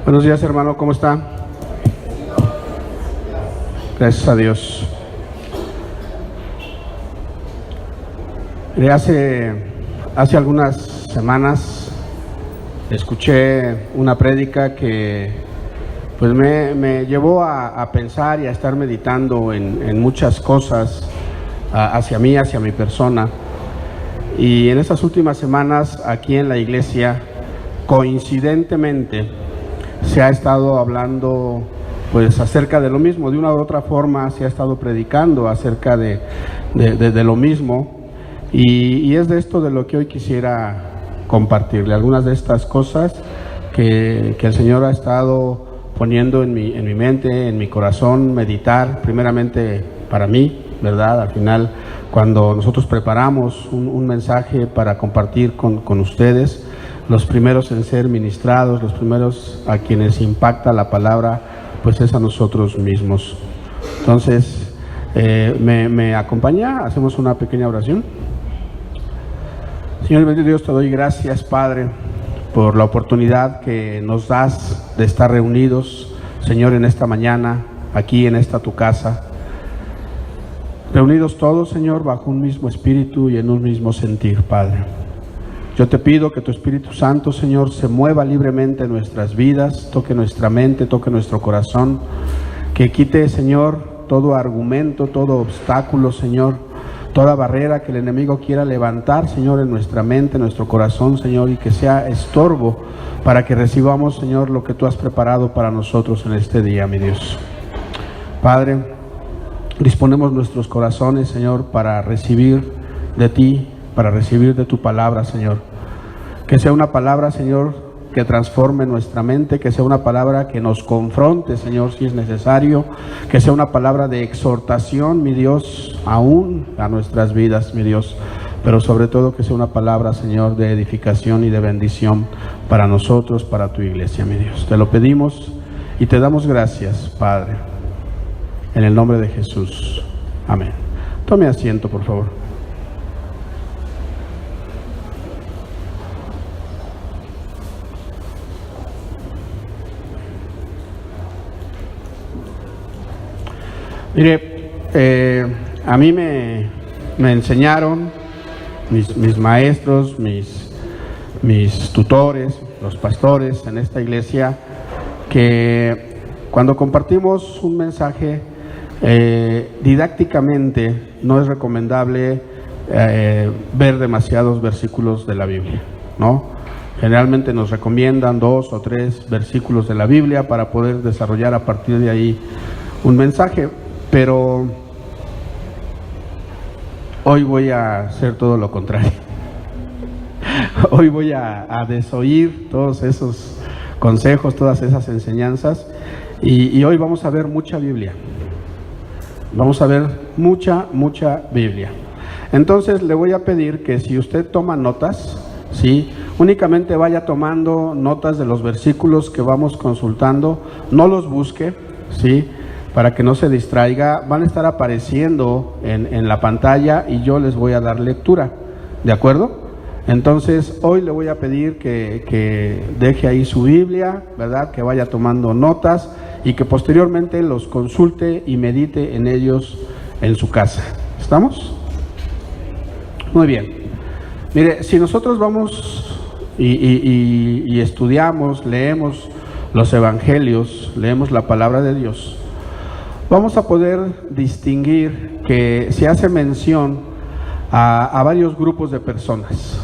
Buenos días, hermano, ¿cómo está? Gracias a Dios. Hace algunas semanas escuché una prédica que pues me llevó a pensar y a estar meditando en muchas cosas hacia mí, hacia mi persona. Y en estas últimas semanas aquí en la iglesia, coincidentemente, se ha estado hablando pues acerca de lo mismo. De una u otra forma se ha estado predicando acerca de lo mismo, y es de esto de lo que hoy quisiera compartirle, algunas de estas cosas que el Señor ha estado poniendo en mi mente, en mi corazón, meditar primeramente para mí, ¿verdad? Al final, cuando nosotros preparamos un mensaje para compartir con ustedes, los primeros en ser ministrados, los primeros a quienes impacta la palabra, pues es a nosotros mismos. Entonces, ¿me acompaña? Hacemos una pequeña oración. Señor bendito Dios, te doy gracias, Padre, por la oportunidad que nos das de estar reunidos, Señor, en esta mañana, aquí en esta tu casa. Reunidos todos, Señor, bajo un mismo espíritu y en un mismo sentir, Padre. Yo te pido que tu Espíritu Santo, Señor, se mueva libremente en nuestras vidas, toque nuestra mente, toque nuestro corazón, que quite, Señor, todo argumento, todo obstáculo, Señor, toda barrera que el enemigo quiera levantar, Señor, en nuestra mente, en nuestro corazón, Señor, y que sea estorbo para que recibamos, Señor, lo que tú has preparado para nosotros en este día, mi Dios. Padre, disponemos nuestros corazones, Señor, para recibir de ti, para recibir de tu palabra, Señor. Que sea una palabra, Señor, que transforme nuestra mente, que sea una palabra que nos confronte, Señor, si es necesario, que sea una palabra de exhortación, mi Dios, aún a nuestras vidas, mi Dios, pero sobre todo que sea una palabra, Señor, de edificación y de bendición para nosotros, para tu iglesia, mi Dios. Te lo pedimos y te damos gracias, Padre, en el nombre de Jesús. Amén. Tome asiento, por favor. Mire, a mí me enseñaron mis maestros, mis tutores, los pastores en esta iglesia, que cuando compartimos un mensaje, didácticamente no es recomendable ver demasiados versículos de la Biblia, ¿no? Generalmente nos recomiendan 2 o 3 versículos de la Biblia para poder desarrollar a partir de ahí un mensaje. Pero hoy voy a hacer todo lo contrario. Hoy voy a desoír todos esos consejos, todas esas enseñanzas, y hoy vamos a ver mucha Biblia. Vamos a ver mucha Biblia. Entonces le voy a pedir que si usted toma notas, ¿sí?, únicamente vaya tomando notas de los versículos que vamos consultando, no los busque, ¿sí?, para que no se distraiga. Van a estar apareciendo en la pantalla y yo les voy a dar lectura, ¿de acuerdo? Entonces hoy le voy a pedir que deje ahí su Biblia, ¿verdad?, que vaya tomando notas y que posteriormente los consulte y medite en ellos en su casa. ¿Estamos? Muy bien. Mire, si nosotros vamos y estudiamos, leemos los evangelios, leemos la palabra de Dios, vamos a poder distinguir que se hace mención a varios grupos de personas.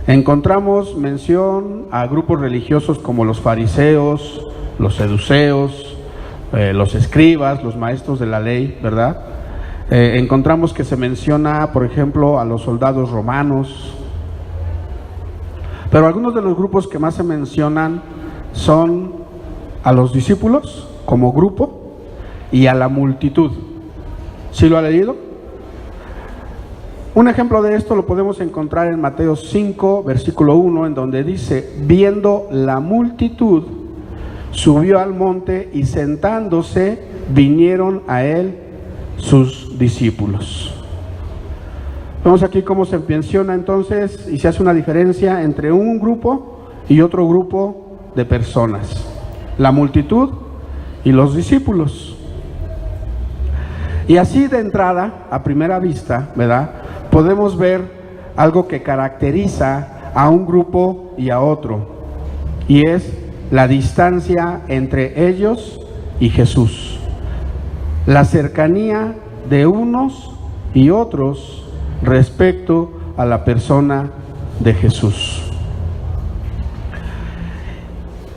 Encontramos mención a grupos religiosos como los fariseos, los saduceos, los escribas, los maestros de la ley, ¿verdad? Encontramos que se menciona, por ejemplo, a los soldados romanos. Pero algunos de los grupos que más se mencionan son a los discípulos como grupo y a la multitud. ¿Sí lo ha leído? Un ejemplo de esto lo podemos encontrar en Mateo 5, versículo 1, en donde dice: viendo la multitud, subió al monte y sentándose, vinieron a él sus discípulos. Vemos aquí cómo se menciona entonces y se hace una diferencia entre un grupo y otro grupo de personas. la multitud y los discípulos. Y así de entrada, a primera vista, ¿verdad?, podemos ver algo que caracteriza a un grupo y a otro, y es la distancia entre ellos y Jesús, la cercanía de unos y otros respecto a la persona de Jesús.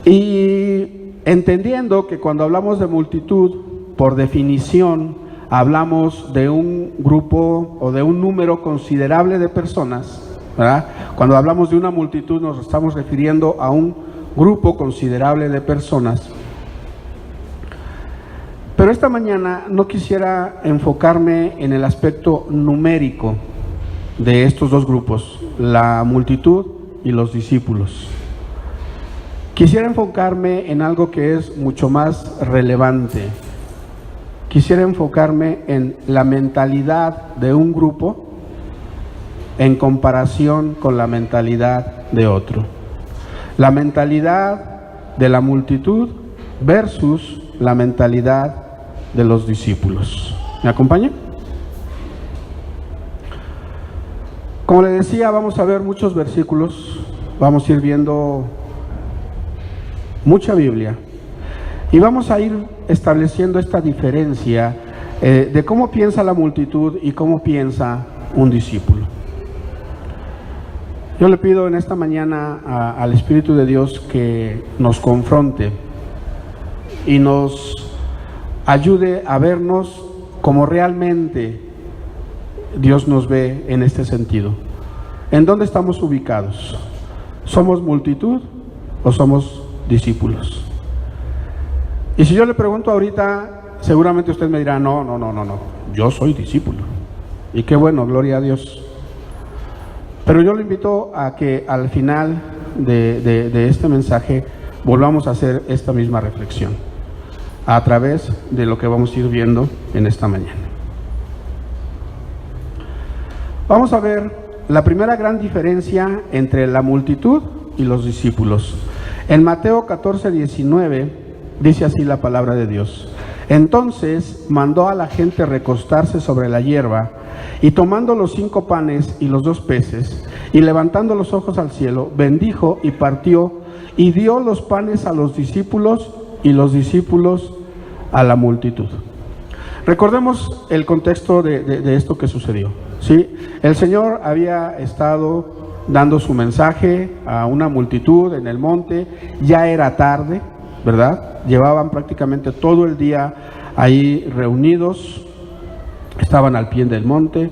Y entendiendo que cuando hablamos de multitud, por definición, hablamos de un grupo o de un número considerable de personas, ¿verdad? Cuando hablamos de una multitud nos estamos refiriendo a un grupo considerable de personas. Pero esta mañana no quisiera enfocarme en el aspecto numérico de estos dos grupos, la multitud y los discípulos. Quisiera enfocarme en algo que es mucho más relevante. Quisiera enfocarme en la mentalidad de un grupo en comparación con la mentalidad de otro. La mentalidad de la multitud versus la mentalidad de los discípulos. ¿Me acompaña? Como le decía, vamos a ver muchos versículos, vamos a ir viendo mucha Biblia y vamos a ir estableciendo esta diferencia de cómo piensa la multitud y cómo piensa un discípulo. Yo le pido en esta mañana al Espíritu de Dios que nos confronte y nos ayude a vernos como realmente Dios nos ve en este sentido. ¿En dónde estamos ubicados? ¿Somos multitud o somos discípulos? Y si yo le pregunto ahorita, seguramente usted me dirá, no, yo soy discípulo. Y qué bueno, gloria a Dios. Pero yo le invito a que al final de este mensaje volvamos a hacer esta misma reflexión a través de lo que vamos a ir viendo en esta mañana. Vamos a ver la primera gran diferencia entre la multitud y los discípulos. En Mateo 14:19 dice así la palabra de Dios: entonces mandó a la gente recostarse sobre la hierba, y tomando los 5 panes y los 2 peces, y levantando los ojos al cielo, bendijo y partió, y dio los panes a los discípulos, y los discípulos a la multitud. Recordemos el contexto de esto que sucedió, ¿sí? El Señor había estado dando su mensaje a una multitud en el monte, ya era tarde, ¿verdad? Llevaban prácticamente todo el día ahí reunidos, estaban al pie del monte,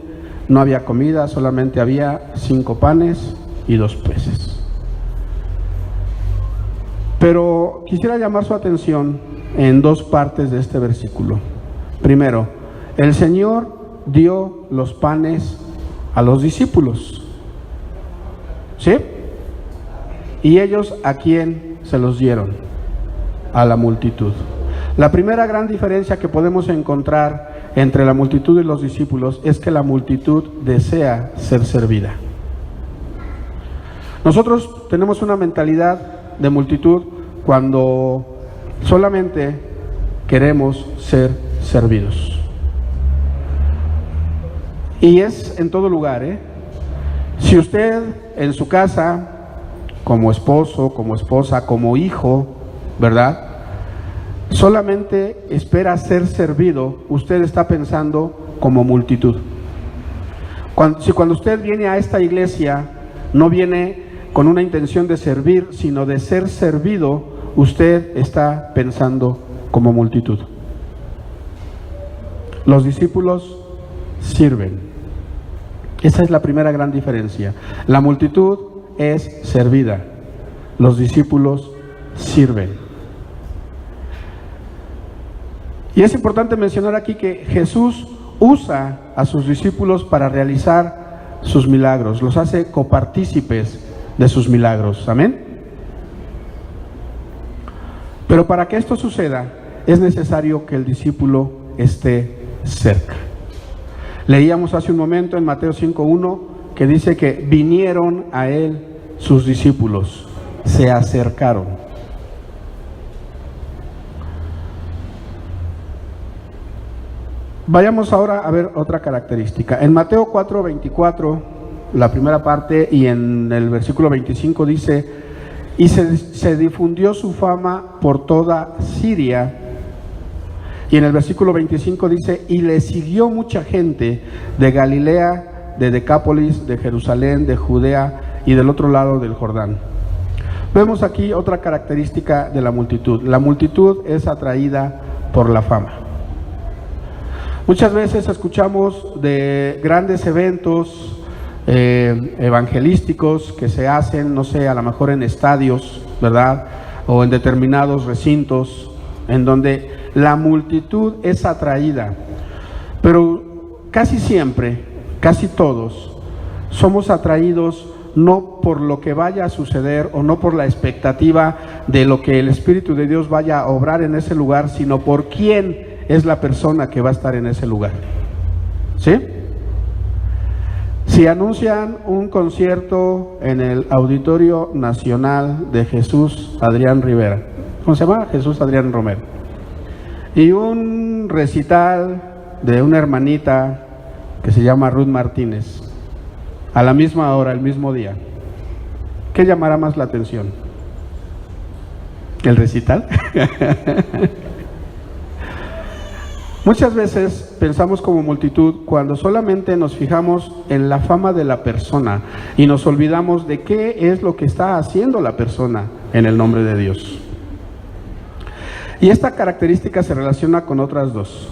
no había comida, solamente había 5 panes y 2 peces. Pero quisiera llamar su atención en 2 partes de este versículo. Primero, el Señor dio los panes a los discípulos, ¿sí? ¿Y ellos a quién se los dieron? A la multitud. La primera gran diferencia que podemos encontrar entre la multitud y los discípulos es que la multitud desea ser servida. Nosotros tenemos una mentalidad de multitud cuando solamente queremos ser servidos. Y es en todo lugar, ¿eh? Si usted en su casa, como esposo, como esposa, como hijo, ¿verdad?, solamente espera ser servido, usted está pensando como multitud. Cuando usted viene a esta iglesia, no viene con una intención de servir, sino de ser servido, usted está pensando como multitud. Los discípulos sirven. Esa es la primera gran diferencia. La multitud es servida, los discípulos sirven. Y es importante mencionar aquí que Jesús usa a sus discípulos para realizar sus milagros, los hace copartícipes de sus milagros. Amén. Pero para que esto suceda, es necesario que el discípulo esté cerca. Leíamos hace un momento en Mateo 5:1 que dice que vinieron a él sus discípulos, se acercaron. Vayamos ahora a ver otra característica. En Mateo 4:24, la primera parte, y en el versículo 25 dice: y se difundió su fama por toda Siria. Y en el versículo 25 dice: y le siguió mucha gente de Galilea, de Decápolis, de Jerusalén, de Judea y del otro lado del Jordán. Vemos aquí otra característica de la multitud. La multitud es atraída por la fama. Muchas veces escuchamos de grandes eventos evangelísticos que se hacen, no sé, a lo mejor en estadios, ¿verdad? O en determinados recintos, en donde la multitud es atraída. Pero casi siempre, casi todos, somos atraídos no por lo que vaya a suceder o no por la expectativa de lo que el Espíritu de Dios vaya a obrar en ese lugar, sino por quién es la persona que va a estar en ese lugar. ¿Sí? Si anuncian un concierto en el Auditorio Nacional de Jesús Adrián Rivera, ¿cómo se llama? Jesús Adrián Romero, y un recital de una hermanita que se llama Ruth Martínez, a la misma hora, el mismo día, ¿qué llamará más la atención? ¿El recital? Muchas veces pensamos como multitud cuando solamente nos fijamos en la fama de la persona y nos olvidamos de qué es lo que está haciendo la persona en el nombre de Dios. Y esta característica se relaciona con otras dos.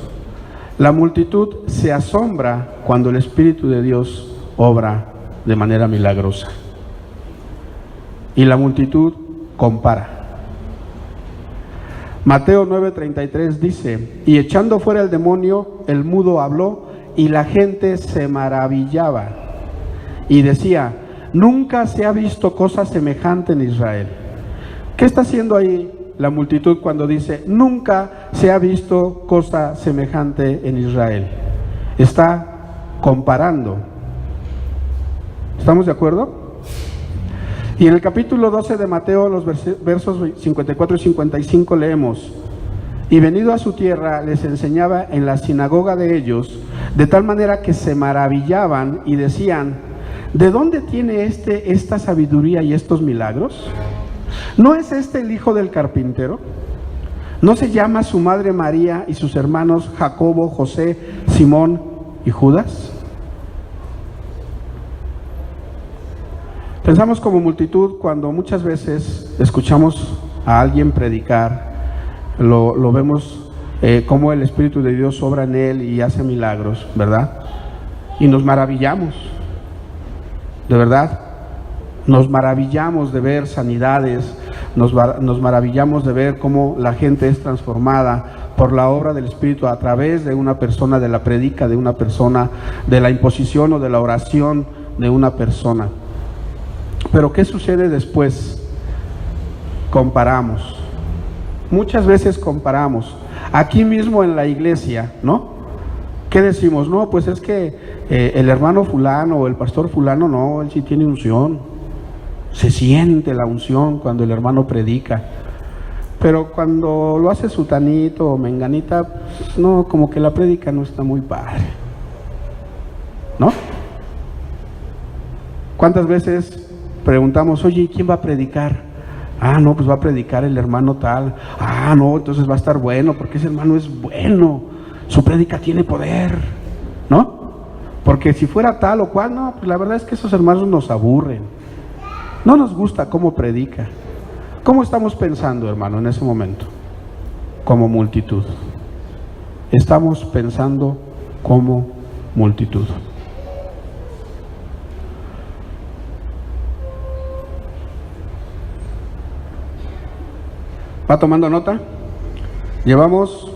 La multitud se asombra cuando el Espíritu de Dios obra de manera milagrosa. Y la multitud compara. Mateo 9:33 dice: y echando fuera el demonio, el mudo habló, y la gente se maravillaba y decía: nunca se ha visto cosa semejante en Israel. ¿Qué está haciendo ahí la multitud cuando dice nunca se ha visto cosa semejante en Israel? Está comparando. ¿Estamos de acuerdo? Y en el capítulo 12 de Mateo, los versos 54 y 55 leemos: y venido a su tierra les enseñaba en la sinagoga de ellos, de tal manera que se maravillaban y decían: ¿de dónde tiene esta sabiduría y estos milagros? ¿No es este el hijo del carpintero? ¿No se llama su madre María y sus hermanos Jacobo, José, Simón y Judas? Pensamos como multitud cuando muchas veces escuchamos a alguien predicar, lo vemos cómo el Espíritu de Dios obra en él y hace milagros, ¿verdad? Y nos maravillamos, de verdad, nos maravillamos de ver sanidades, nos maravillamos de ver cómo la gente es transformada por la obra del Espíritu a través de una persona, de la predica de una persona, de la imposición o de la oración de una persona. Pero ¿qué sucede después? Comparamos. Muchas veces comparamos. Aquí mismo en la iglesia, ¿no? ¿Qué decimos? No, pues es que el hermano fulano o el pastor fulano, no, él sí tiene unción. Se siente la unción cuando el hermano predica. Pero cuando lo hace sutanito o menganita, pues no, como que la predica no está muy padre, ¿no? ¿Cuántas veces preguntamos: oye, ¿quién va a predicar? Ah, no, pues va a predicar el hermano tal. Ah, no, entonces va a estar bueno, porque ese hermano es bueno, su prédica tiene poder, ¿no? Porque si fuera tal o cual, no, pues la verdad es que esos hermanos nos aburren, no nos gusta cómo predica. ¿Cómo estamos pensando, hermano, en ese momento? Como multitud. Estamos pensando como multitud. ¿Va tomando nota? Llevamos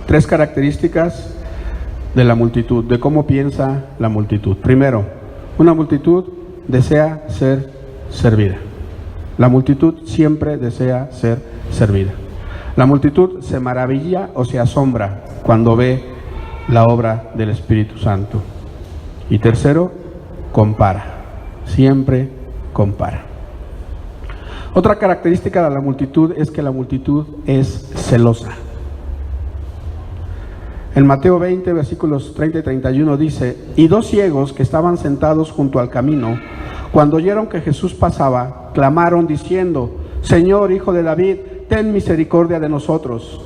3 características de la multitud, de cómo piensa la multitud. Primero, una multitud desea ser servida. La multitud siempre desea ser servida. La multitud se maravilla o se asombra cuando ve la obra del Espíritu Santo. Y tercero, compara. Siempre compara. Otra característica de la multitud es que la multitud es celosa. En Mateo 20, versículos 30 y 31 dice: y 2 ciegos que estaban sentados junto al camino, cuando oyeron que Jesús pasaba, clamaron diciendo: Señor, Hijo de David, ten misericordia de nosotros.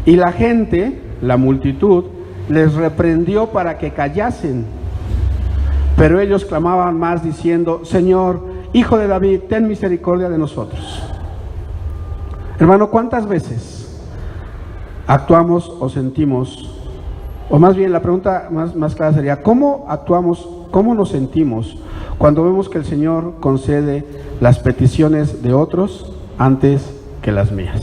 Y la gente, la multitud, les reprendió para que callasen. Pero ellos clamaban más diciendo: Señor, Hijo de David, ten misericordia de nosotros. Hermano, ¿cuántas veces actuamos o sentimos, o más bien la pregunta más clara sería: ¿cómo actuamos, cómo nos sentimos cuando vemos que el Señor concede las peticiones de otros antes que las mías?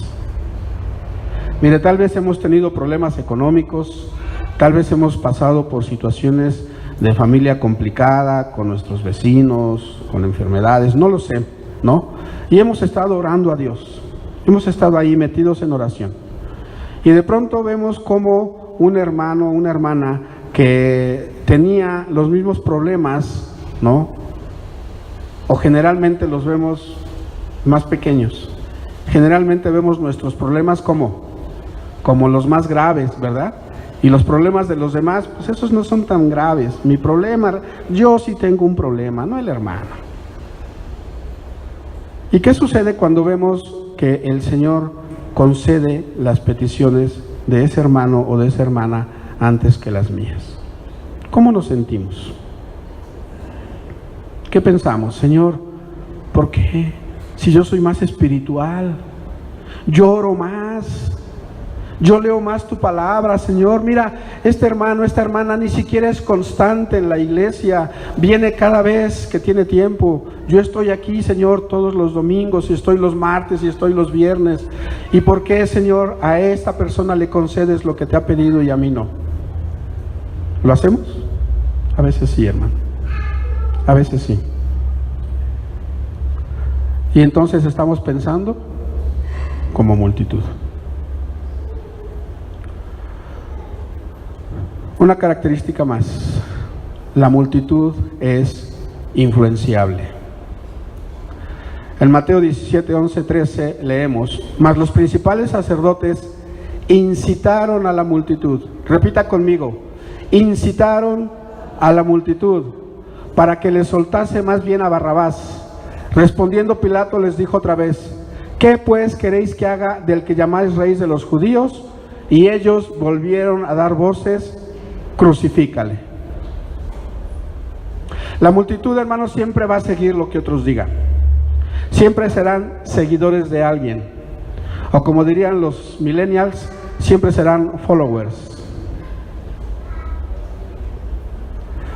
Mire, tal vez hemos tenido problemas económicos, tal vez hemos pasado por situaciones de familia complicada, con nuestros vecinos, con enfermedades, no lo sé, ¿no? Y hemos estado orando a Dios, hemos estado ahí metidos en oración. Y de pronto vemos como un hermano, una hermana que tenía los mismos problemas, ¿no? O generalmente los vemos más pequeños. Generalmente vemos nuestros problemas como los más graves, ¿verdad? Y los problemas de los demás, pues esos no son tan graves. Mi problema, yo sí tengo un problema, no el hermano. ¿Y qué sucede cuando vemos que el Señor concede las peticiones de ese hermano o de esa hermana antes que las mías? ¿Cómo nos sentimos? ¿Qué pensamos? Señor, ¿por qué? Si yo soy más espiritual, yo oro más, yo leo más tu palabra, Señor. Mira, este hermano, esta hermana ni siquiera es constante en la iglesia, viene cada vez que tiene tiempo. Yo estoy aquí, Señor, todos los domingos, y estoy los martes, y estoy los viernes. ¿Y por qué, Señor, a esta persona le concedes lo que te ha pedido y a mí no? ¿Lo hacemos? A veces sí, hermano. A veces sí. Y entonces estamos pensando como multitud. Una característica más: la multitud es influenciable. En Mateo 17, 11, 13 leemos: mas los principales sacerdotes incitaron a la multitud. Repita conmigo: incitaron a la multitud para que les soltase más bien a Barrabás. Respondiendo Pilato les dijo otra vez: ¿qué pues queréis que haga del que llamáis rey de los judíos? Y ellos volvieron a dar voces: crucifícale. La multitud, hermanos, siempre va a seguir lo que otros digan. Siempre serán seguidores de alguien. O como dirían los millennials, siempre serán followers.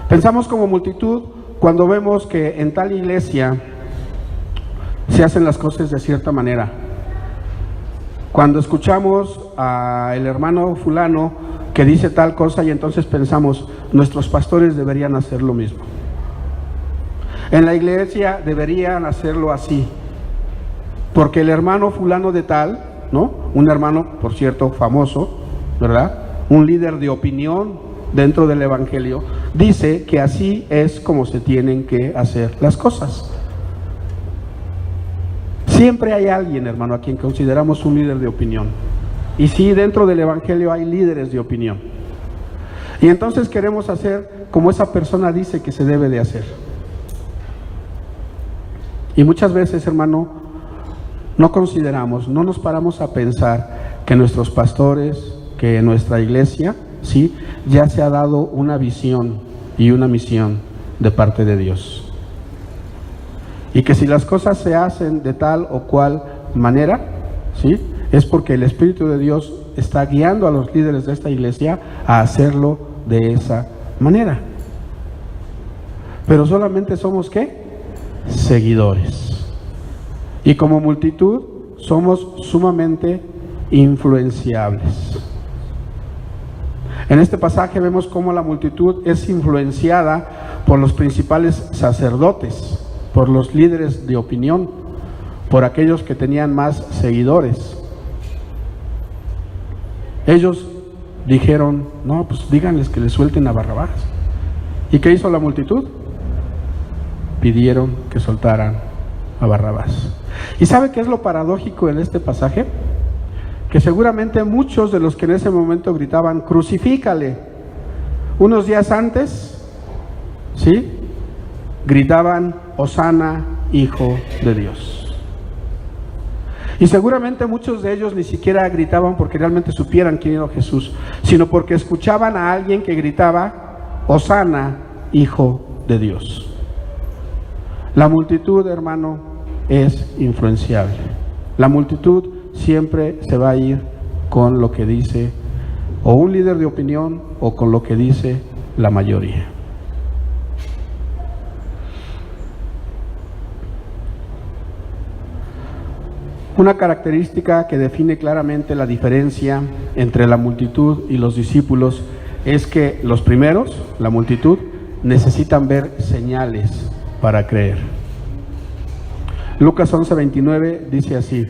Pensamos como multitud cuando vemos que en tal iglesia se hacen las cosas de cierta manera. Cuando escuchamos al hermano fulano que dice tal cosa, y entonces pensamos: nuestros pastores deberían hacer lo mismo. En la iglesia deberían hacerlo así, porque el hermano fulano de tal, ¿no? Un hermano, por cierto, famoso, ¿verdad? Un líder de opinión dentro del evangelio, dice que así es como se tienen que hacer las cosas. Siempre hay alguien, hermano, a quien consideramos un líder de opinión. Y sí, dentro del evangelio hay líderes de opinión. Y entonces queremos hacer como esa persona dice que se debe de hacer. Y muchas veces, hermano, no consideramos, no nos paramos a pensar que nuestros pastores, que nuestra iglesia, sí, ya se ha dado una visión y una misión de parte de Dios. Y que si las cosas se hacen de tal o cual manera, ¿sí?, es porque el Espíritu de Dios está guiando a los líderes de esta iglesia a hacerlo de esa manera. Pero solamente somos, ¿qué? Seguidores. Y como multitud somos sumamente influenciables. En este pasaje vemos cómo la multitud es influenciada por los principales sacerdotes, por los líderes de opinión, por aquellos que tenían más seguidores. Ellos dijeron: no, pues díganles que le suelten a Barrabás. ¿Y qué hizo la multitud? Pidieron que soltaran a Barrabás. ¿Y sabe qué es lo paradójico en este pasaje? que seguramente muchos de los que en ese momento gritaban, crucifícale, unos días antes, ¿sí?, gritaban, Hosana, Hijo de Dios. Y seguramente muchos de ellos ni siquiera gritaban porque realmente supieran quién era Jesús, sino porque escuchaban a alguien que gritaba, Hosana, Hijo de Dios. La multitud, hermano, es influenciable. La multitud siempre se va a ir con lo que dice o un líder de opinión o con lo que dice la mayoría. Una característica que define claramente la diferencia entre la multitud y los discípulos es que los primeros, la multitud, necesitan ver señales para creer. Lucas 11:29 dice así: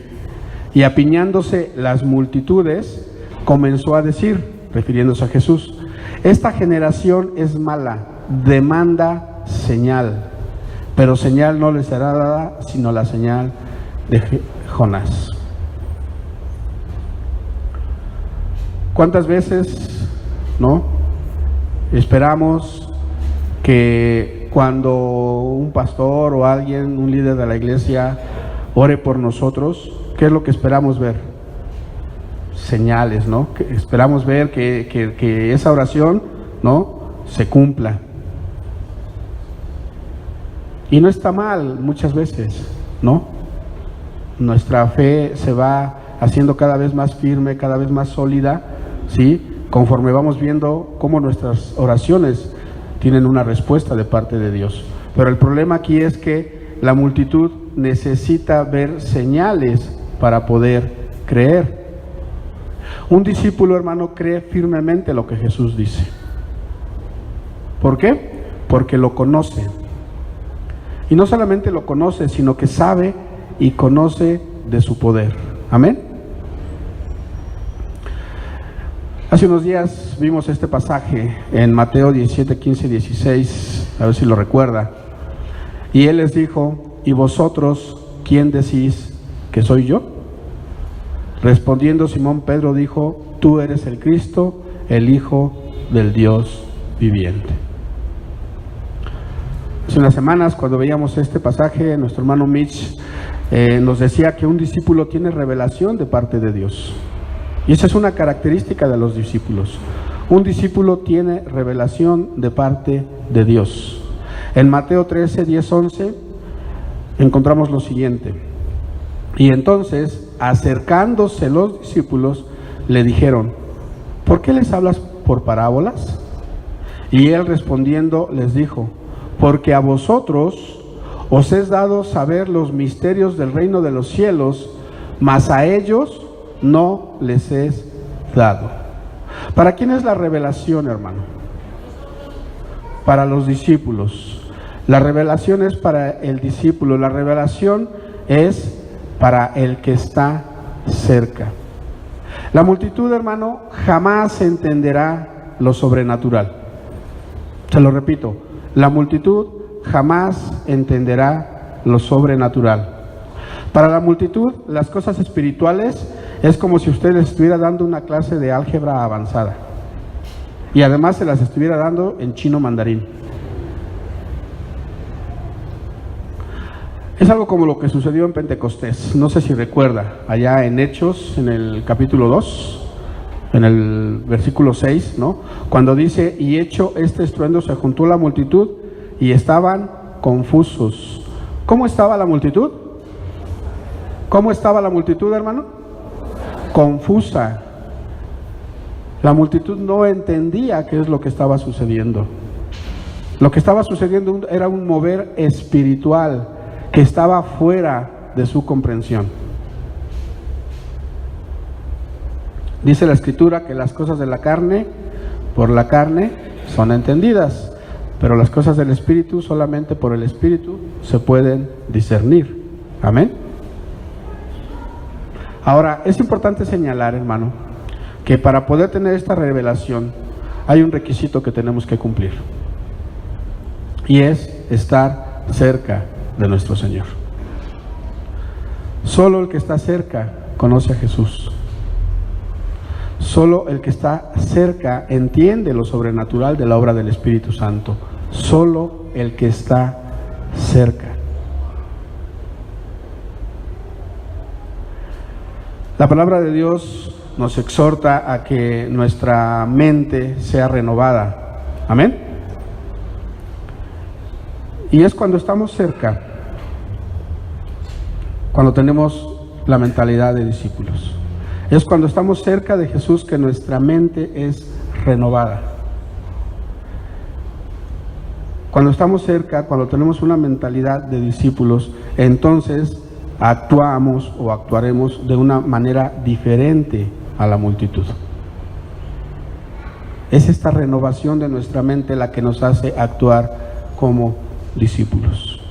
y apiñándose las multitudes, comenzó a decir, refiriéndose a Jesús, esta generación es mala, demanda señal, pero señal no les será dada sino la señal de Jonás. ¿Cuántas veces, no, esperamos que cuando un pastor o alguien, un líder de la iglesia, ore por nosotros, qué es lo que esperamos ver? Señales, ¿no? Que esperamos ver que esa oración, ¿no?, se cumpla. Y no está mal muchas veces, ¿no? Nuestra fe se va haciendo cada vez más firme, cada vez más sólida, ¿sí?, conforme vamos viendo cómo nuestras oraciones tienen una respuesta de parte de Dios. Pero el problema aquí es que la multitud necesita ver señales para poder creer. Un discípulo, hermano, cree firmemente lo que Jesús dice. ¿Por qué? Porque lo conoce. Y no solamente lo conoce, sino que sabe y conoce de su poder. Amén. Hace unos días vimos este pasaje en Mateo 17, 15 y 16, a ver si lo recuerda. Y él les dijo: ¿y vosotros quién decís que soy yo? Respondiendo Simón Pedro dijo: tú eres el Cristo, el Hijo del Dios viviente. Hace unas semanas, cuando veíamos este pasaje, nuestro hermano Mitch nos decía que un discípulo tiene revelación de parte de Dios. Y esa es una característica de los discípulos. Un discípulo tiene revelación de parte de Dios. En Mateo 13, 10, 11 encontramos lo siguiente: y entonces, acercándose los discípulos, le dijeron: ¿por qué les hablas por parábolas? Y él respondiendo les dijo: porque a vosotros os es dado saber los misterios del reino de los cielos, mas a ellos no les es dado. ¿Para quién es la revelación, hermano? Para los discípulos. La revelación es para el discípulo. La revelación es para el que está cerca. La multitud, hermano, jamás entenderá lo sobrenatural. Se lo repito, la multitud jamás entenderá lo sobrenatural. Para la multitud, las cosas espirituales es como si usted les estuviera dando una clase de álgebra avanzada y además se las estuviera dando en chino mandarín. Es algo como lo que sucedió en Pentecostés. No sé si recuerda, allá en Hechos, en el capítulo 2, en el versículo 6, ¿no?, cuando dice: y hecho este estruendo se juntó la multitud y estaban confusos. ¿Cómo estaba la multitud? ¿Cómo estaba la multitud, hermano? Confusa. La multitud no entendía qué es lo que estaba sucediendo. Lo que estaba sucediendo era un mover espiritual que estaba fuera de su comprensión. Dice la Escritura que las cosas de la carne, por la carne, son entendidas, pero las cosas del Espíritu, solamente por el Espíritu, se pueden discernir. Amén. Ahora, es importante señalar, hermano, que para poder tener esta revelación hay un requisito que tenemos que cumplir, y es estar cerca de nuestro Señor. Solo el que está cerca conoce a Jesús. Solo el que está cerca entiende lo sobrenatural de la obra del Espíritu Santo. Solo el que está cerca. La palabra de Dios nos exhorta a que nuestra mente sea renovada. Amén. Y es cuando estamos cerca, cuando tenemos la mentalidad de discípulos. Es cuando estamos cerca de Jesús que nuestra mente es renovada. Cuando estamos cerca, cuando tenemos una mentalidad de discípulos, entonces actuamos o actuaremos de una manera diferente a la multitud. Es esta renovación de nuestra mente la que nos hace actuar como discípulos.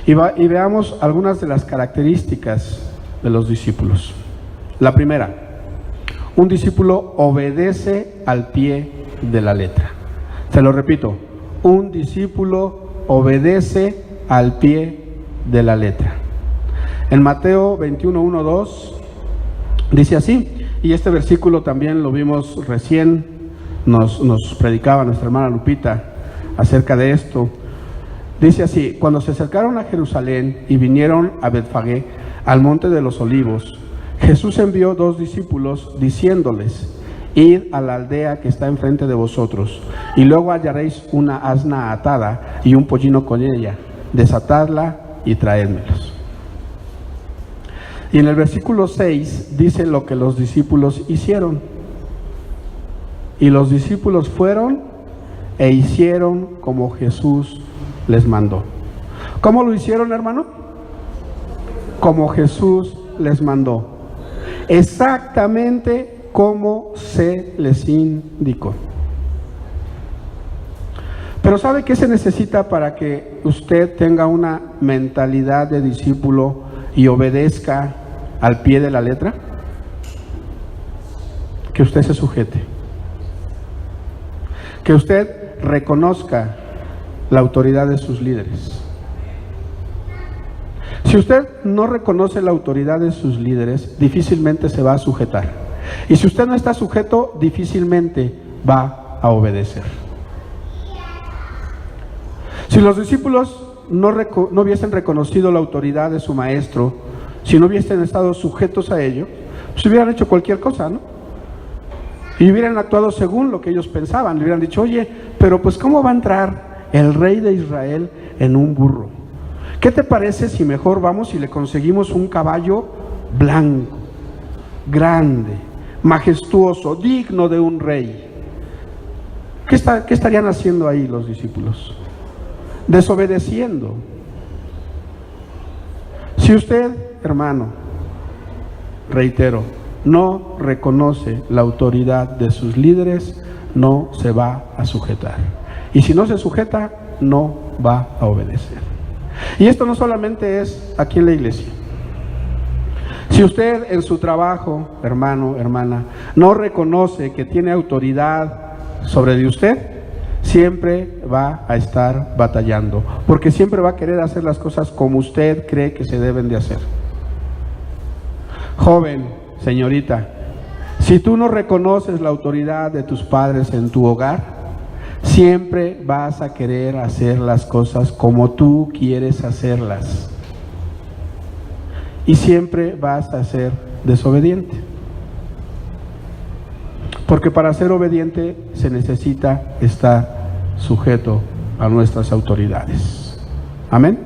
Y veamos algunas de las características de los discípulos. La primera, un discípulo obedece al pie de la letra. Se lo repito, un discípulo obedece al pie de la letra. En Mateo 21:1-2 dice así, y este versículo también lo vimos recién, nos predicaba nuestra hermana Lupita acerca de esto. Dice así: cuando se acercaron a Jerusalén y vinieron a Betfagé, al monte de los olivos, Jesús envió 2 discípulos diciéndoles: id a la aldea que está enfrente de vosotros, y luego hallaréis una asna atada y un pollino con ella, desatadla y traédmelos. Y en el versículo 6 dice lo que los discípulos hicieron. Y los discípulos fueron e hicieron como Jesús les mandó. ¿Cómo lo hicieron, hermano? Como Jesús les mandó. Exactamente como se les indicó. Pero ¿sabe qué se necesita para que usted tenga una mentalidad de discípulo y obedezca al pie de la letra? Que usted se sujete. Que usted reconozca la autoridad de sus líderes. Si usted no reconoce la autoridad de sus líderes, difícilmente se va a sujetar. Y si usted no está sujeto, difícilmente va a obedecer. Si los discípulos no hubiesen reconocido la autoridad de su maestro, si no hubiesen estado sujetos a ello, pues hubieran hecho cualquier cosa, ¿no? Y hubieran actuado según lo que ellos pensaban. Le hubieran dicho: oye, pero pues ¿cómo va a entrar el rey de Israel en un burro? ¿Qué te parece si mejor vamos y le conseguimos un caballo blanco, grande, majestuoso, digno de un rey? ¿Qué estarían haciendo ahí los discípulos? Desobedeciendo. Si usted, hermano, reitero, no reconoce la autoridad de sus líderes, no se va a sujetar. Y si no se sujeta, no va a obedecer. Y esto no solamente es aquí en la iglesia. Si usted en su trabajo, hermano, hermana, no reconoce que tiene autoridad sobre de usted, siempre va a estar batallando, porque siempre va a querer hacer las cosas como usted cree que se deben de hacer. Joven, señorita, si tú no reconoces la autoridad de tus padres en tu hogar, siempre vas a querer hacer las cosas como tú quieres hacerlas. Y siempre vas a ser desobediente. Porque para ser obediente se necesita estar sujeto a nuestras autoridades. Amén.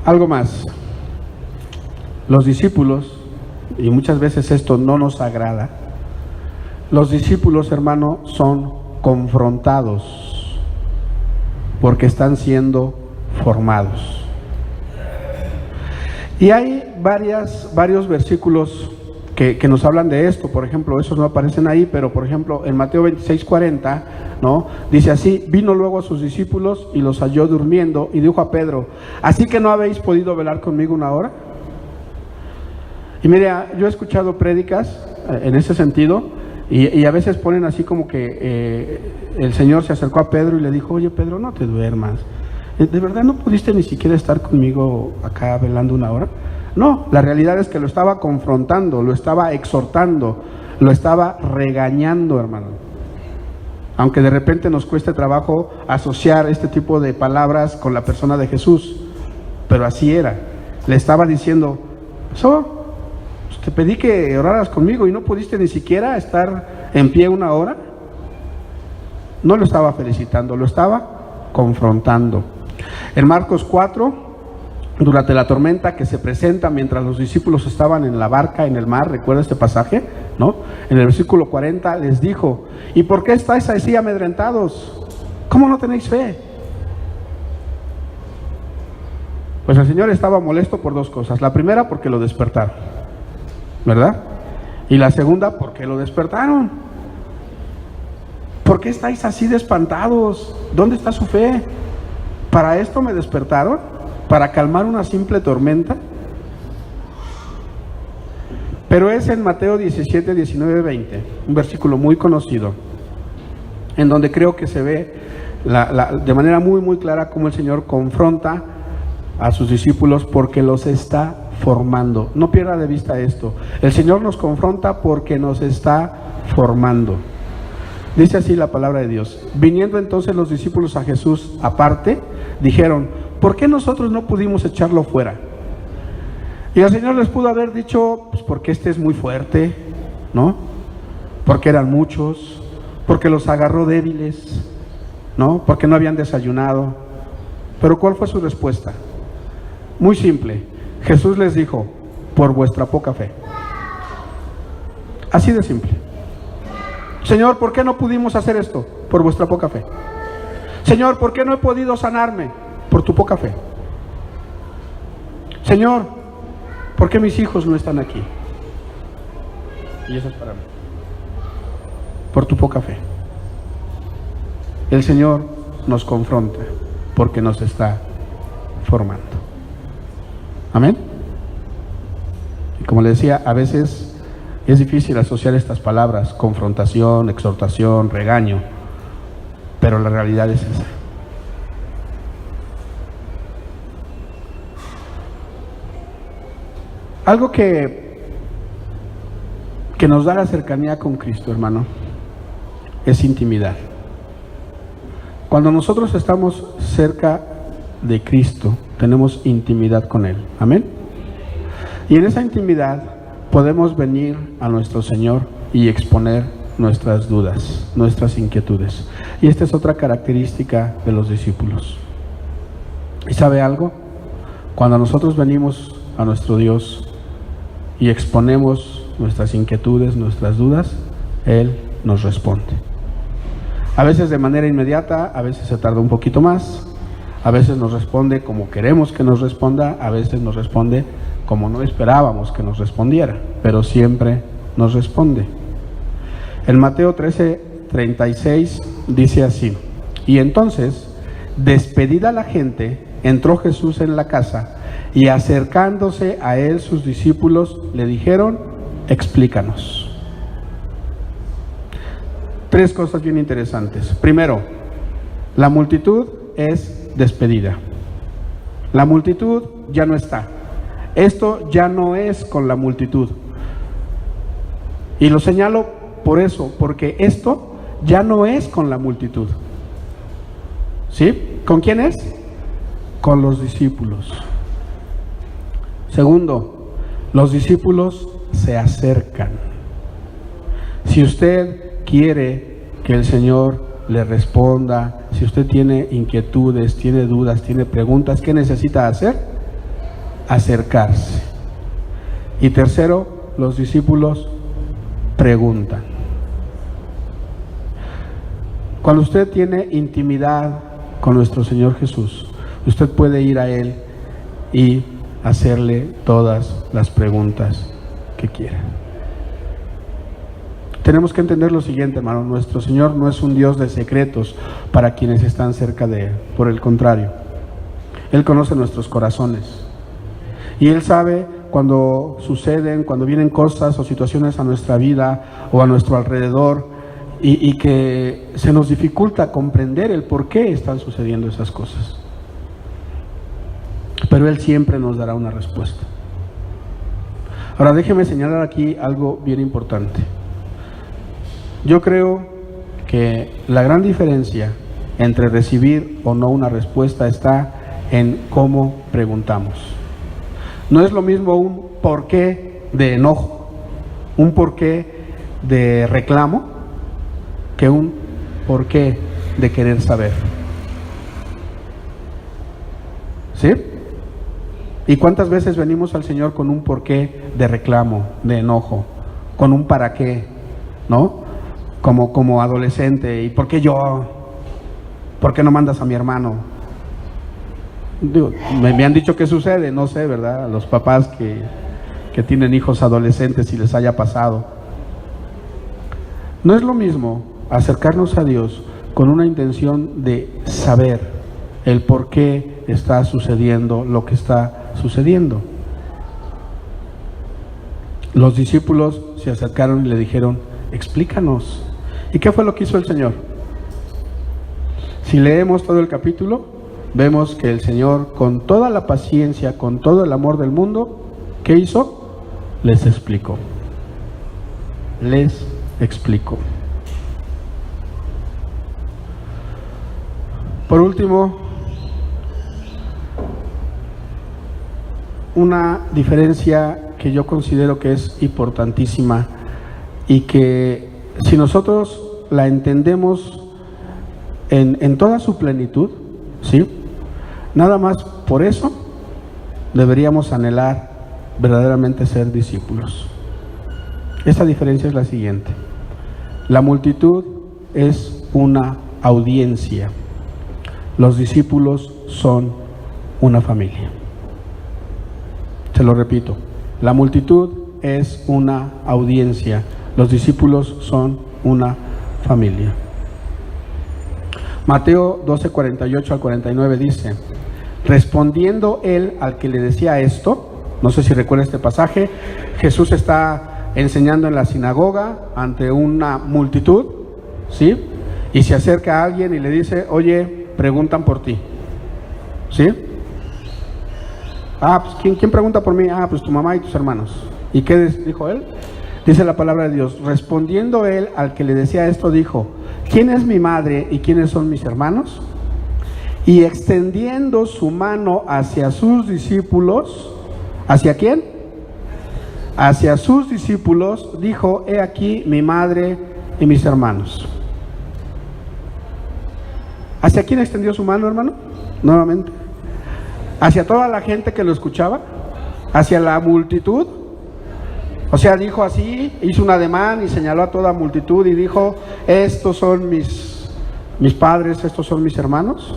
Algo más. Los discípulos, y muchas veces esto no nos agrada, los discípulos, hermano, son confrontados porque están siendo formados. Y hay varios versículos que nos hablan de esto. Por ejemplo, esos no aparecen ahí, pero por ejemplo en Mateo 26:40, ¿no? Dice así: vino luego a sus discípulos y los halló durmiendo y dijo a Pedro: ¿así que no habéis podido velar conmigo una hora? Y mira, yo he escuchado prédicas en ese sentido, y a veces ponen así como que el Señor se acercó a Pedro y le dijo: oye, Pedro, no te duermas. ¿De verdad no pudiste ni siquiera estar conmigo acá velando una hora? No, la realidad es que lo estaba confrontando, lo estaba exhortando, lo estaba regañando, hermano. Aunque de repente nos cueste trabajo asociar este tipo de palabras con la persona de Jesús, pero así era. Le estaba diciendo: te pedí que oraras conmigo y no pudiste ni siquiera estar en pie una hora. No lo estaba felicitando, lo estaba confrontando. En Marcos 4, durante la tormenta que se presenta mientras los discípulos estaban en la barca, en el mar, ¿recuerda este pasaje? ¿No? En el versículo 40 les dijo: ¿y por qué estáis así amedrentados? ¿Cómo no tenéis fe? Pues el Señor estaba molesto por dos cosas. La primera, porque lo despertaron, ¿verdad? Y la segunda, porque lo despertaron. ¿Por qué estáis así de espantados? ¿Dónde está su fe? ¿Para esto me despertaron? ¿Para calmar una simple tormenta? Pero es en Mateo 17, 19, 20, un versículo muy conocido, en donde creo que se ve de manera muy, muy clara cómo el Señor confronta a sus discípulos porque los está formando. No pierda de vista esto. El Señor nos confronta porque nos está formando. Dice así la palabra de Dios: viniendo entonces los discípulos a Jesús aparte, dijeron: ¿por qué nosotros no pudimos echarlo fuera? Y el Señor les pudo haber dicho: pues porque este es muy fuerte, ¿no? Porque eran muchos, porque los agarró débiles, ¿no? Porque no habían desayunado. Pero ¿cuál fue su respuesta? Muy simple. Jesús les dijo: por vuestra poca fe. Así de simple. Señor, ¿por qué no pudimos hacer esto? Por vuestra poca fe. Señor, ¿por qué no he podido sanarme? Por tu poca fe. Señor, ¿por qué mis hijos no están aquí? Y eso es para mí. Por tu poca fe. El Señor nos confronta porque nos está formando. Amén. Y como le decía, a veces es difícil asociar estas palabras: confrontación, exhortación, regaño, pero la realidad es esa. Algo que nos da la cercanía con Cristo, hermano, es intimidad. Cuando nosotros estamos cerca de Cristo, tenemos intimidad con Él. Amén. Y en esa intimidad podemos venir a nuestro Señor y exponer nuestras dudas, nuestras inquietudes. Y esta es otra característica de los discípulos. ¿Y sabe algo? Cuando nosotros venimos a nuestro Dios y exponemos nuestras inquietudes, nuestras dudas, Él nos responde. A veces de manera inmediata, a veces se tarda un poquito más, a veces nos responde como queremos que nos responda, a veces nos responde como no esperábamos que nos respondiera, pero siempre nos responde. En Mateo 13:36 dice así: y entonces, despedida la gente, entró Jesús en la casa, y acercándose a él sus discípulos le dijeron: explícanos. Tres cosas bien interesantes. Primero, la multitud es despedida. La multitud ya no está. Esto ya no es con la multitud. Y lo señalo por eso, porque esto ya no es con la multitud. ¿Sí? ¿Con quién es? Con los discípulos. Segundo, los discípulos se acercan. Si usted quiere que el Señor le responda, si usted tiene inquietudes, tiene dudas, tiene preguntas, ¿qué necesita hacer? Acercarse. Y tercero, los discípulos preguntan. Cuando usted tiene intimidad con nuestro Señor Jesús, usted puede ir a Él y hacerle todas las preguntas que quiera. Tenemos que entender lo siguiente, hermano: nuestro Señor no es un Dios de secretos para quienes están cerca de Él. Por el contrario, Él conoce nuestros corazones. Y Él sabe cuando suceden, cuando vienen cosas o situaciones a nuestra vida o a nuestro alrededor y que se nos dificulta comprender el por qué están sucediendo esas cosas. Pero Él siempre nos dará una respuesta. Ahora déjeme señalar aquí algo bien importante. Yo creo que la gran diferencia entre recibir o no una respuesta está en cómo preguntamos. No es lo mismo un porqué de enojo, un porqué de reclamo, que un porqué de querer saber. ¿Sí? ¿Y cuántas veces venimos al Señor con un porqué de reclamo, de enojo, con un para qué, ¿no? Como adolescente, ¿y por qué yo? ¿Por qué no mandas a mi hermano? Digo, me han dicho que sucede, no sé, ¿verdad? A los papás que tienen hijos adolescentes, si les haya pasado. No es lo mismo acercarnos a Dios con una intención de saber el por qué está sucediendo lo que está sucediendo. Los discípulos se acercaron y le dijeron: explícanos. ¿Y qué fue lo que hizo el Señor? Si leemos todo el capítulo, vemos que el Señor, con toda la paciencia, con todo el amor del mundo, ¿qué hizo? Les explicó. Les explicó. Por último, una diferencia que yo considero que es importantísima y que si nosotros la entendemos en toda su plenitud, ¿sí? Nada más por eso deberíamos anhelar verdaderamente ser discípulos. Esta diferencia es la siguiente: la multitud es una audiencia, los discípulos son una familia. Se lo repito, la multitud es una audiencia, los discípulos son una familia. Mateo 12:48 al 49 dice: respondiendo él al que le decía esto, no sé si recuerda este pasaje, Jesús está enseñando en la sinagoga ante una multitud, ¿sí? Y se acerca a alguien y le dice: oye, preguntan por ti, ¿sí? Pues ¿quién pregunta por mí? Pues tu mamá y tus hermanos. ¿Y qué dijo él? Dice la palabra de Dios: respondiendo él al que le decía esto, dijo: ¿quién es mi madre y quiénes son mis hermanos? Y extendiendo su mano hacia sus discípulos, ¿hacia quién? Hacia sus discípulos, dijo: he aquí mi madre y mis hermanos. ¿Hacia quién extendió su mano, hermano? Nuevamente. ¿Hacia toda la gente que lo escuchaba? ¿Hacia la multitud? O sea, dijo así, hizo un ademán y señaló a toda multitud y dijo: estos son mis padres, estos son mis hermanos.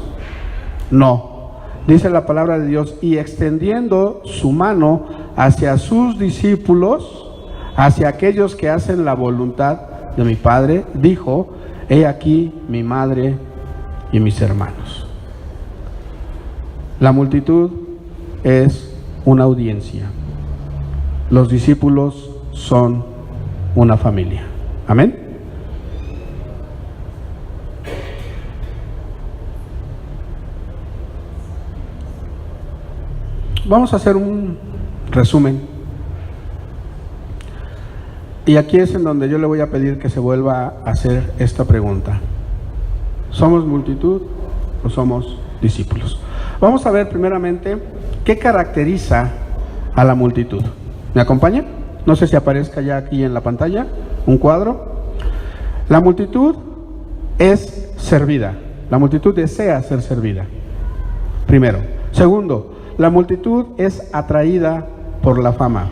No, dice la palabra de Dios: y extendiendo su mano hacia sus discípulos, hacia aquellos que hacen la voluntad de mi Padre, dijo: he aquí mi madre y mis hermanos. La multitud es una audiencia, los discípulos son una familia. Amén. Vamos a hacer un resumen. Y aquí es en donde yo le voy a pedir que se vuelva a hacer esta pregunta: ¿somos multitud o somos discípulos? Vamos a ver primeramente qué caracteriza a la multitud. ¿Me acompaña? No sé si aparezca ya aquí en la pantalla un cuadro. La multitud es servida. La multitud desea ser servida. Primero. Segundo, la multitud es atraída por la fama.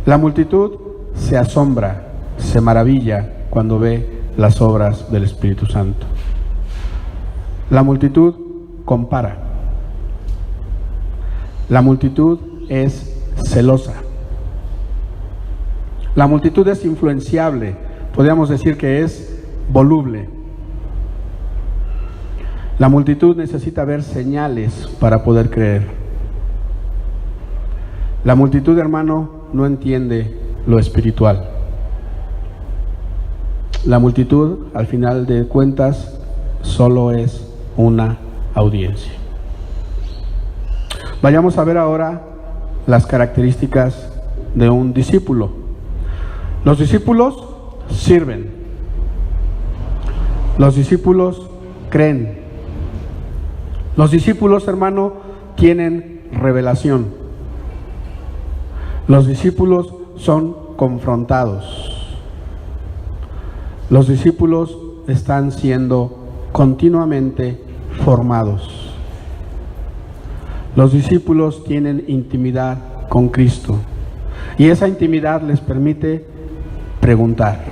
La multitud se asombra, se maravilla cuando ve las obras del Espíritu Santo. La multitud compara. La multitud es celosa. La multitud es influenciable, podríamos decir que es voluble. La multitud necesita ver señales para poder creer. La multitud, hermano, no entiende lo espiritual. La multitud, al final de cuentas, solo es una audiencia. Vayamos a ver ahora las características de un discípulo. Los discípulos sirven. Los discípulos creen. Los discípulos, hermano, tienen revelación. Los discípulos son confrontados. Los discípulos están siendo continuamente formados. Los discípulos tienen intimidad con Cristo y esa intimidad les permite preguntar.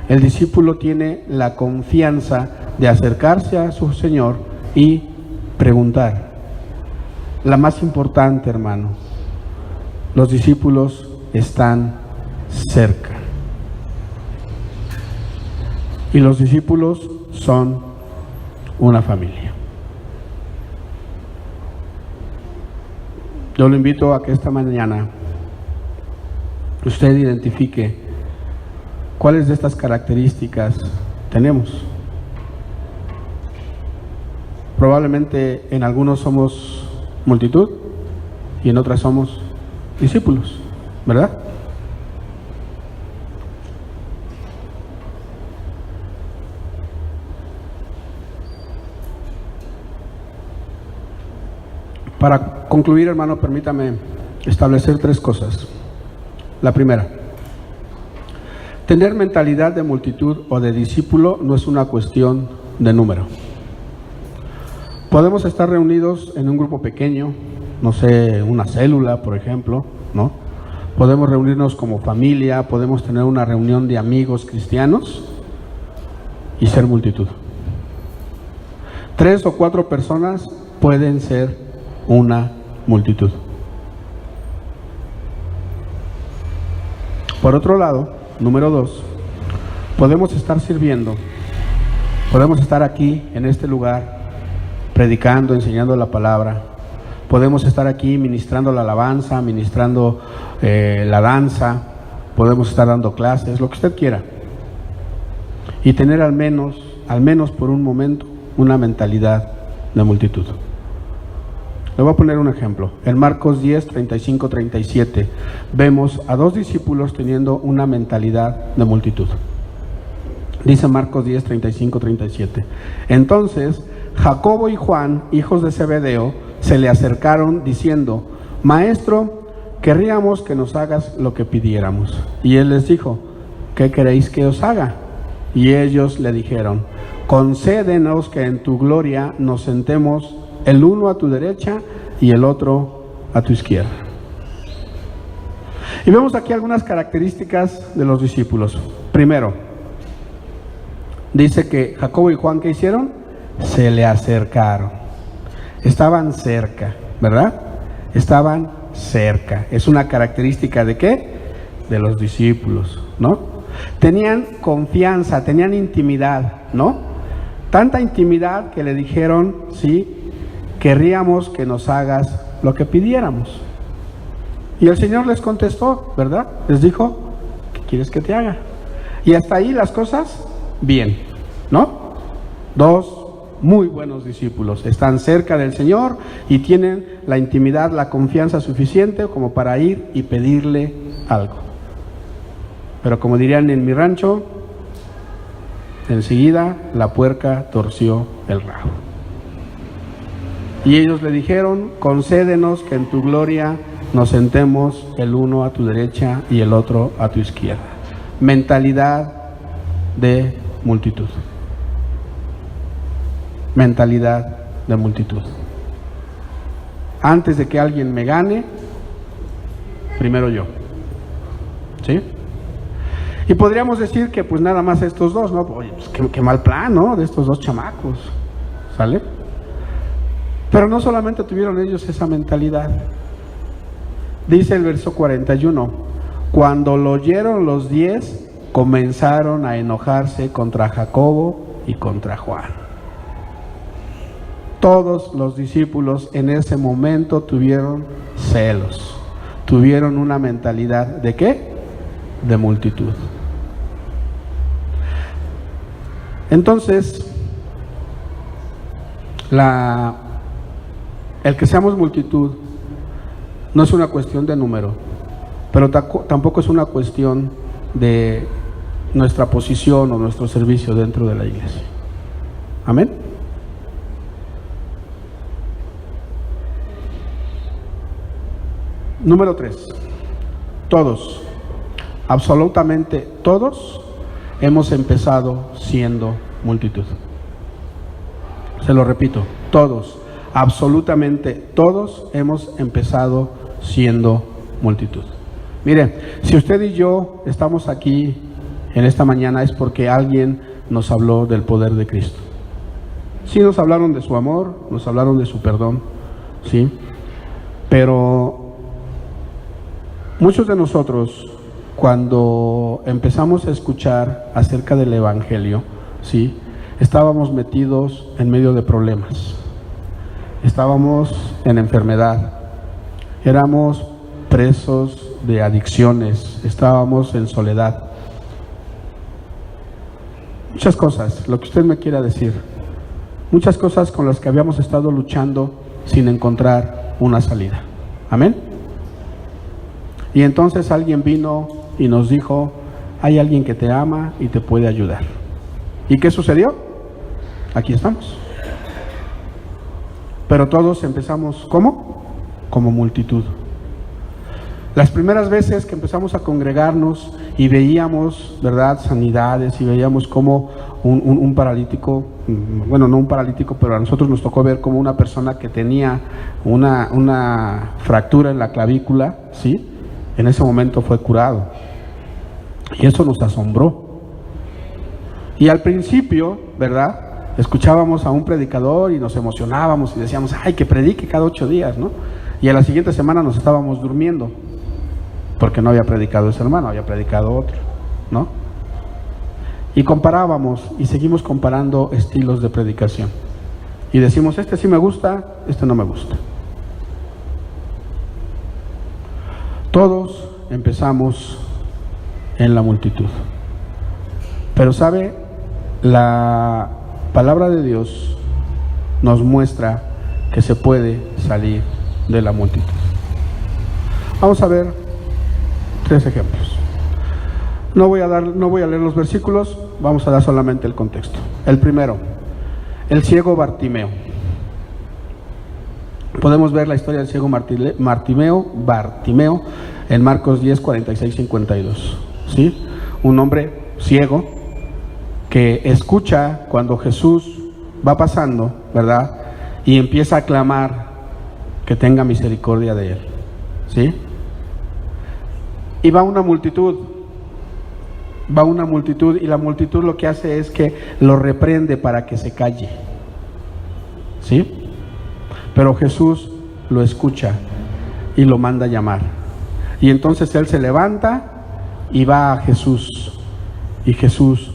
El discípulo tiene la confianza de acercarse a su Señor y preguntar. La más importante, hermano, los discípulos están cerca. Y los discípulos son una familia. Yo lo invito a que esta mañana usted identifique cuáles de estas características tenemos. Probablemente en algunos somos multitud y en otras somos discípulos, ¿verdad? Para concluir, hermano, permítame establecer 3 cosas. La primera, tener mentalidad de multitud o de discípulo no es una cuestión de número. Podemos estar reunidos en un grupo pequeño, no sé, una célula, por ejemplo, ¿no? Podemos reunirnos como familia, podemos tener una reunión de amigos cristianos y ser multitud. 3 o 4 personas pueden ser una multitud. Por otro lado, número 2, podemos estar sirviendo, podemos estar aquí en este lugar predicando, enseñando la palabra, podemos estar aquí ministrando la alabanza, ministrando la danza, podemos estar dando clases, lo que usted quiera, y tener al menos por un momento una mentalidad de multitud. Le voy a poner un ejemplo. En Marcos 10, 35, 37 vemos a 2 discípulos teniendo una mentalidad de multitud. Dice Marcos 10, 35, 37. Entonces Jacobo y Juan, hijos de Zebedeo, se le acercaron diciendo: Maestro, querríamos que nos hagas lo que pidiéramos. Y él les dijo: ¿qué queréis que os haga? Y ellos le dijeron: concédenos que en tu gloria nos sentemos el uno a tu derecha y el otro a tu izquierda. Y vemos aquí algunas características de los discípulos. Primero, dice que Jacobo y Juan, ¿qué hicieron? Se le acercaron. Estaban cerca, ¿verdad? Estaban cerca. Es una característica ¿de qué? De los discípulos, ¿no? Tenían confianza, tenían intimidad, ¿no? Tanta intimidad que le dijeron, sí, querríamos que nos hagas lo que pidiéramos. Y el Señor les contestó, ¿verdad? Les dijo: ¿qué quieres que te haga? Y hasta ahí las cosas bien, ¿no? 2 muy buenos discípulos, están cerca del Señor y tienen la intimidad, la confianza suficiente como para ir y pedirle algo. Pero como dirían en mi rancho, enseguida la puerca torció el rabo. Y ellos le dijeron: concédenos que en tu gloria nos sentemos el uno a tu derecha y el otro a tu izquierda. Mentalidad de multitud. Mentalidad de multitud. Antes de que alguien me gane, primero yo. ¿Sí? Y podríamos decir que pues nada más estos 2, ¿no? Oye, pues qué mal plan, ¿no? De estos 2 chamacos. ¿Sale? Pero no solamente tuvieron ellos esa mentalidad. Dice el verso 41, cuando lo oyeron los 10, comenzaron a enojarse contra Jacobo y contra Juan. Todos los discípulos en ese momento tuvieron celos, tuvieron una mentalidad ¿de qué? De multitud. Entonces, el que seamos multitud No es una cuestión de número, pero tampoco es una cuestión de nuestra posición o nuestro servicio dentro de la iglesia. Amén. Número 3. Todos, absolutamente todos, hemos empezado siendo multitud. Se lo repito, todos, absolutamente todos hemos empezado siendo multitud. Mire, si usted y yo estamos aquí en esta mañana es porque alguien nos habló del poder de Cristo. Sí, nos hablaron de su amor, nos hablaron de su perdón, sí, pero muchos de nosotros, cuando empezamos a escuchar acerca del Evangelio, sí, estábamos metidos en medio de problemas, estábamos en enfermedad, éramos presos de adicciones, estábamos en soledad. Muchas cosas, lo que usted me quiera decir, muchas cosas con las que habíamos estado luchando sin encontrar una salida. Amén. Y entonces alguien vino y nos dijo, hay alguien que te ama y te puede ayudar. ¿Y qué sucedió? Aquí estamos. Pero todos empezamos, ¿cómo? Como multitud. Las primeras veces que empezamos a congregarnos y veíamos, ¿verdad?, sanidades, y veíamos como un paralítico, bueno, no un paralítico, pero a nosotros nos tocó ver como una persona que tenía una fractura en la clavícula, ¿sí? En ese momento fue curado. Y eso nos asombró. Y al principio, ¿verdad?, escuchábamos a un predicador y nos emocionábamos y decíamos, ¡ay, que predique cada 8 días!, ¿no? Y a la siguiente semana nos estábamos durmiendo, porque no había predicado ese hermano, había predicado otro, ¿no? Y comparábamos y seguimos comparando estilos de predicación. Y decimos, este sí me gusta, este no me gusta. Todos empezamos en la multitud. Pero ¿sabe? La palabra de Dios nos muestra que se puede salir de la multitud. Vamos a ver 3 ejemplos. No voy a leer los versículos, vamos a dar solamente el contexto. El primero, el ciego Bartimeo. Podemos ver la historia del ciego Bartimeo en Marcos 10, 46, 52. ¿Sí? Un hombre ciego que escucha cuando Jesús va pasando, ¿verdad? Y empieza a clamar que tenga misericordia de él. ¿Sí? Y va una multitud, y la multitud lo que hace es que lo reprende para que se calle. ¿Sí? Pero Jesús lo escucha y lo manda a llamar. Y entonces él se levanta y va a Jesús, y Jesús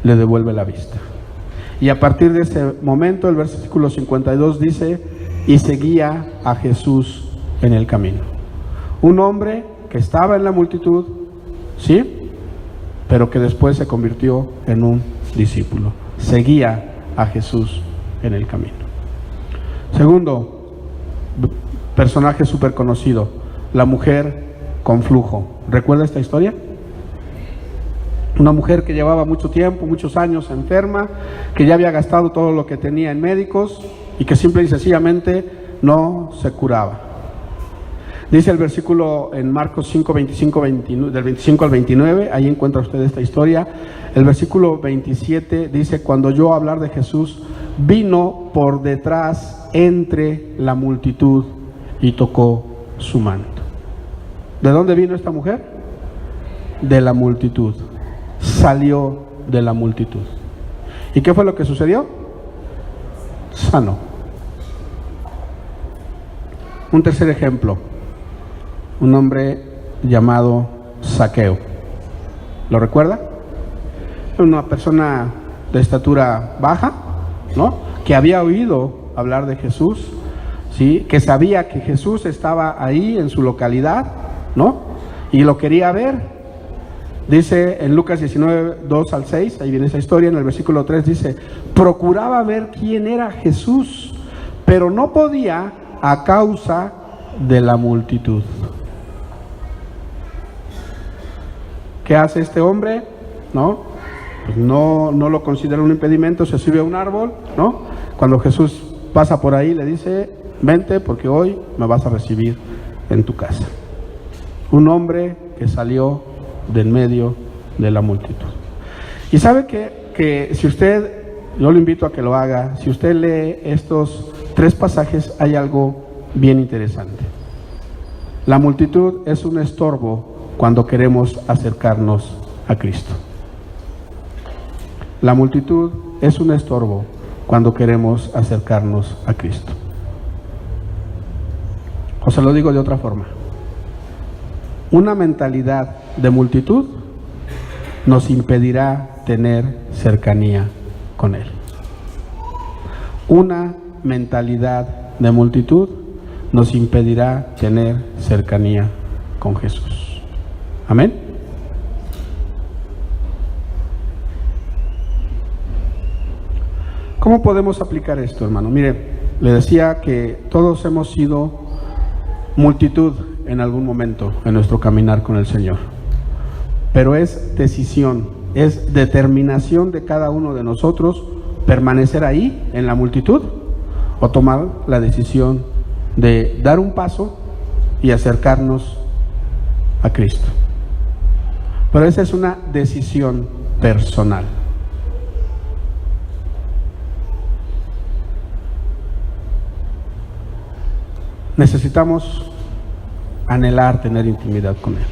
le devuelve la vista. Y a partir de ese momento, el versículo 52 dice, y seguía a Jesús en el camino. Un hombre que estaba en la multitud, ¿sí?, pero que después se convirtió en un discípulo. Seguía a Jesús en el camino. Segundo personaje súper conocido, la mujer con flujo. ¿Recuerda esta historia? Una mujer que llevaba mucho tiempo, muchos años enferma, que ya había gastado todo lo que tenía en médicos y que simple y sencillamente no se curaba. Dice el versículo en Marcos 5, 25, 29, del 25 al 29, ahí encuentra usted esta historia. El versículo 27 dice, cuando oyó hablar de Jesús, vino por detrás entre la multitud y tocó su manto. ¿De dónde vino esta mujer? De la multitud. Salió de la multitud. ¿Y qué fue lo que sucedió? Sanó. Un tercer ejemplo, un hombre llamado Zaqueo. ¿Lo recuerda? Una persona de estatura baja, ¿no?, que había oído hablar de Jesús, ¿sí?, que sabía que Jesús estaba ahí en su localidad, ¿no?, y lo quería ver. Dice en Lucas 19, 2 al 6, ahí viene esa historia, en el versículo 3 dice, procuraba ver quién era Jesús, pero no podía a causa de la multitud. ¿Qué hace este hombre? Pues no lo considera un impedimento, se sube a un árbol, Cuando Jesús pasa por ahí le dice: vente porque hoy me vas a recibir en tu casa. Un hombre que salió de en medio de la multitud. Y sabe que si usted, yo lo invito a que lo haga, si usted lee estos 3 pasajes, hay algo bien interesante. La multitud es un estorbo cuando queremos acercarnos a Cristo. La multitud es un estorbo cuando queremos acercarnos a Cristo. O se lo digo de otra forma. Una mentalidad de multitud nos impedirá tener cercanía con Él. Una mentalidad de multitud nos impedirá tener cercanía con Jesús. Amén. ¿Cómo podemos aplicar esto, hermano? Mire, le decía que todos hemos sido multitud en algún momento en nuestro caminar con el Señor. Pero es decisión, es determinación de cada uno de nosotros permanecer ahí en la multitud o tomar la decisión de dar un paso y acercarnos a Cristo. Pero esa es una decisión personal. Necesitamos anhelar tener intimidad con Él.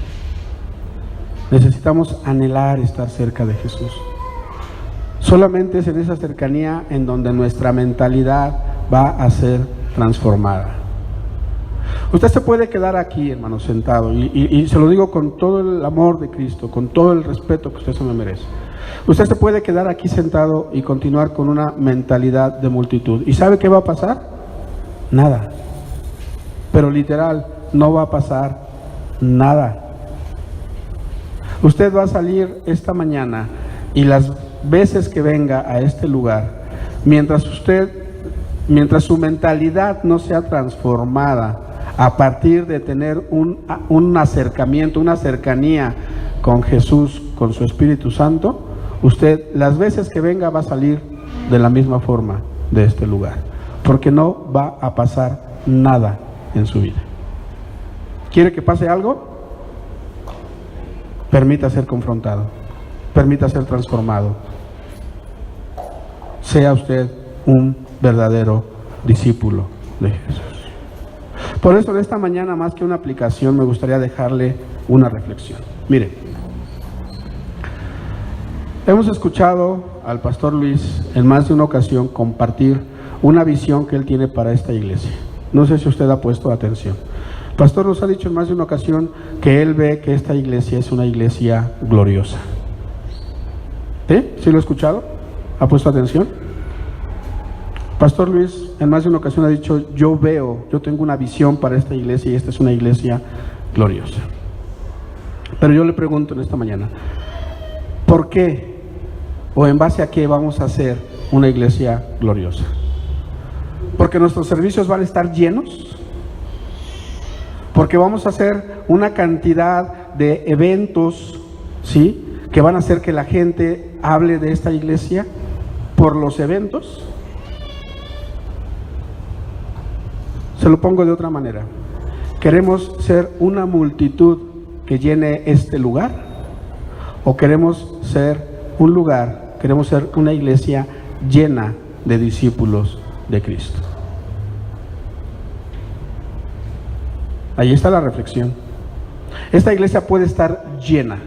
Necesitamos anhelar estar cerca de Jesús. Solamente es en esa cercanía en donde nuestra mentalidad va a ser transformada. Usted se puede quedar aquí, hermano, sentado, y se lo digo con todo el amor de Cristo, con todo el respeto que usted se me merece. Usted se puede quedar aquí sentado y continuar con una mentalidad de multitud. ¿Y sabe qué va a pasar? Nada. Pero literal, no va a pasar nada. Usted va a salir esta mañana y las veces que venga a este lugar, mientras su mentalidad no sea transformada a partir de tener un acercamiento, una cercanía con Jesús, con su Espíritu Santo, usted las veces que venga va a salir de la misma forma de este lugar, porque no va a pasar nada en su vida. ¿Quiere que pase algo? Permita ser confrontado, permita ser transformado. Sea usted un verdadero discípulo de Jesús. Por eso, en esta mañana, más que una aplicación, me gustaría dejarle una reflexión. Mire, hemos escuchado al pastor Luis en más de una ocasión compartir una visión que él tiene para esta iglesia. No sé si usted ha puesto atención. El pastor nos ha dicho en más de una ocasión que él ve que esta iglesia es una iglesia gloriosa. ¿Sí? ¿Sí lo ha escuchado? ¿Ha puesto atención? Pastor Luis en más de una ocasión ha dicho: yo tengo una visión para esta iglesia y esta es una iglesia gloriosa. Pero yo le pregunto en esta mañana, ¿por qué o en base a qué vamos a hacer una iglesia gloriosa? ¿Porque nuestros servicios van a estar llenos? ¿Porque vamos a hacer una cantidad de eventos, ¿sí?, que van a hacer que la gente hable de esta iglesia por los eventos? Se lo pongo de otra manera. ¿Queremos ser una multitud que llene este lugar? ¿O queremos ser un lugar, queremos ser una iglesia llena de discípulos de Cristo? Ahí está la reflexión. Esta iglesia puede estar llena,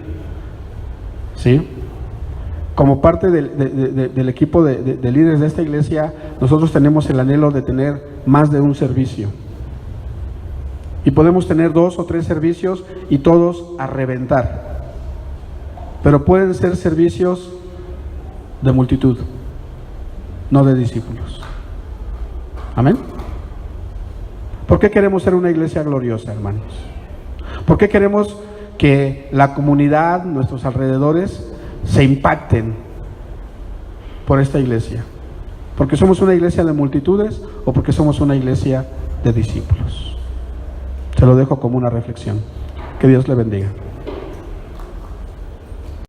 ¿sí? Como parte del equipo de líderes de esta iglesia, nosotros tenemos el anhelo de tener más de un servicio. Y podemos tener 2 o 3 servicios y todos a reventar. Pero pueden ser servicios de multitud, no de discípulos. Amén. ¿Por qué queremos ser una iglesia gloriosa, hermanos? ¿Por qué queremos que la comunidad, nuestros alrededores, se impacten por esta iglesia? ¿Porque somos una iglesia de multitudes o porque somos una iglesia de discípulos? Se lo dejo como una reflexión. Que Dios le bendiga.